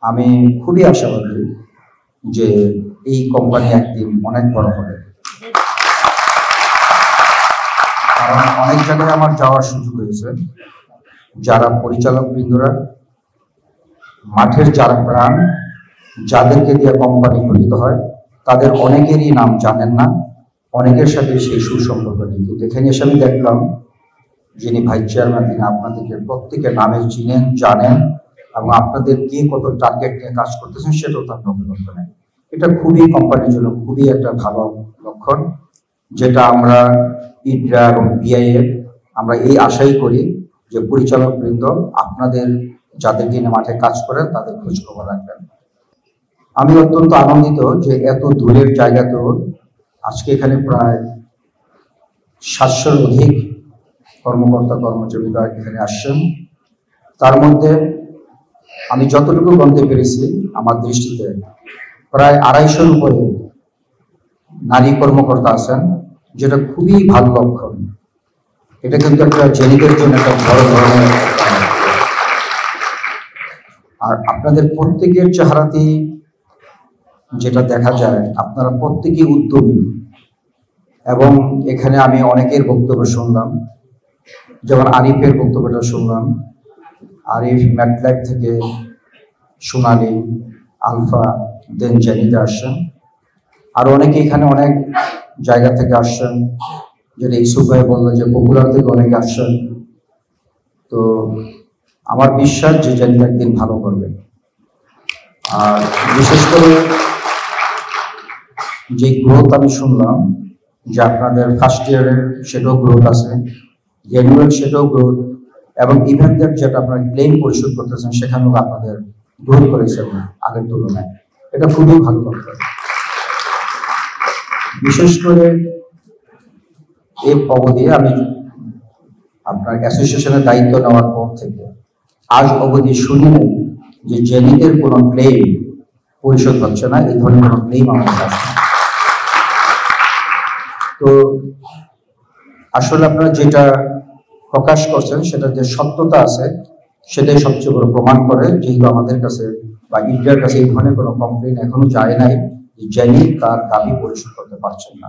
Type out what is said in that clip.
আমি খুবই আশাবাদী যে এই কোম্পানি একদিন অনেক বড় হবে, কারণ অনেক জায়গায় আমার যাওয়ার সুযোগ হয়েছে। যারা পরিচালক বৃন্দরা, মাঠের যারা প্রাণ, যাদেরকে দিয়ে কোম্পানি গঠিত হয়, তাদের অনেকেরই নাম জানেন না, অনেকের সাথে সেই সুসম্পর্ক নেই। কিন্তু এখানে এসে আমি দেখলাম যিনি ভাইস চেয়ারম্যান, তিনি আপনাদেরকে প্রত্যেকের নামে চিনেন, জানেন, এবং আপনাদের কে কত টার্গেট নিয়ে কাজ করতেছেন সেটাও তার নথিভুক্ত নেই। এটা খুবই কোম্পানির জন্য খুবই একটা ভালো লক্ষণ, যেটা আমরা ইডরা এবং বিআইএ আমরা এই আশাই করি যে পরিচালক বৃন্দ আপনাদের যাদের দিনে মাঠে কাজ করেন তাদের খোঁজ খবর রাখবেন। আমি অত্যন্ত আনন্দিত যে এত দূরের জায়গাতেও আজকে এখানে প্রায় 700-র অধিক কর্মকর্তা কর্মচারীরা এখানে আসছেন। তার মধ্যে আমি যতটুকু গণতে পেরেছি আমার দৃষ্টিতে প্রায় 250-র উপরে নারী কর্মকর্তা আছেন, যেটা খুবই ভালো লক্ষণ। এটা কিন্তু একটা জেনিদের জন্য একটা বড় ধরনের, আর আপনাদের প্রত্যেকের চেহারাতেই যেটা দেখা যায় আপনারা প্রত্যেকেই উদ্যমী। এবং এখানে আমি অনেকের বক্তব্য শুনলাম, যেমন আরিফের বক্তব্যটা শুনলাম। আরিফ ম্যাটল্যাব থেকে, সোনালী, আলফা, দেন জেনিতে আসছেন, আর অনেকে এখানে অনেক জায়গা থেকে আসছেন, যেটা ইউসুফ ভাই বললো যে পপুলার থেকে অনেকে আসছেন। তো আমার বিশ্বাস যে জেনি একদিন ভালো করবে। আর বিশেষ করে যে গ্রোথ আমি শুনলাম যে আপনাদের ফার্স্ট ইয়ারের সেটাও গ্রোথ আছে, গ্র্যাজুয়েট সেটাও গ্রোথ, এবং ইভেন্টের যেটা আপনারা ক্লেম পরিশোধ করতেছেন সেখানেও আপনাদের গ্রোথ করেছেন আগের তুলনায়। এটা খুবই ভালো কথা। বিশেষ করে এই অবধি আমি আপনার অ্যাসোসিয়েশনের দায়িত্ব নেওয়ার পর থেকে আজ অবধি শুনি নাই যে জেনিদের কোনো ক্লেম পরিশোধ হচ্ছে না, এই ধরনের কোনো ক্লেম আমাদের কাছে। তো আসলে আপনারা যেটা প্রকাশ করছেন সেটা যে সত্যতা আছে সেটাই সবচেয়ে বড় প্রমাণ করে, যেহেতু আমাদের কাছে বা ইন্ডিয়ার কাছে এই ধরনের কোনো কমপ্লেন এখনো যায় নাই যে জেনি তার দাবি পরিশোধ করতে পারছেন না।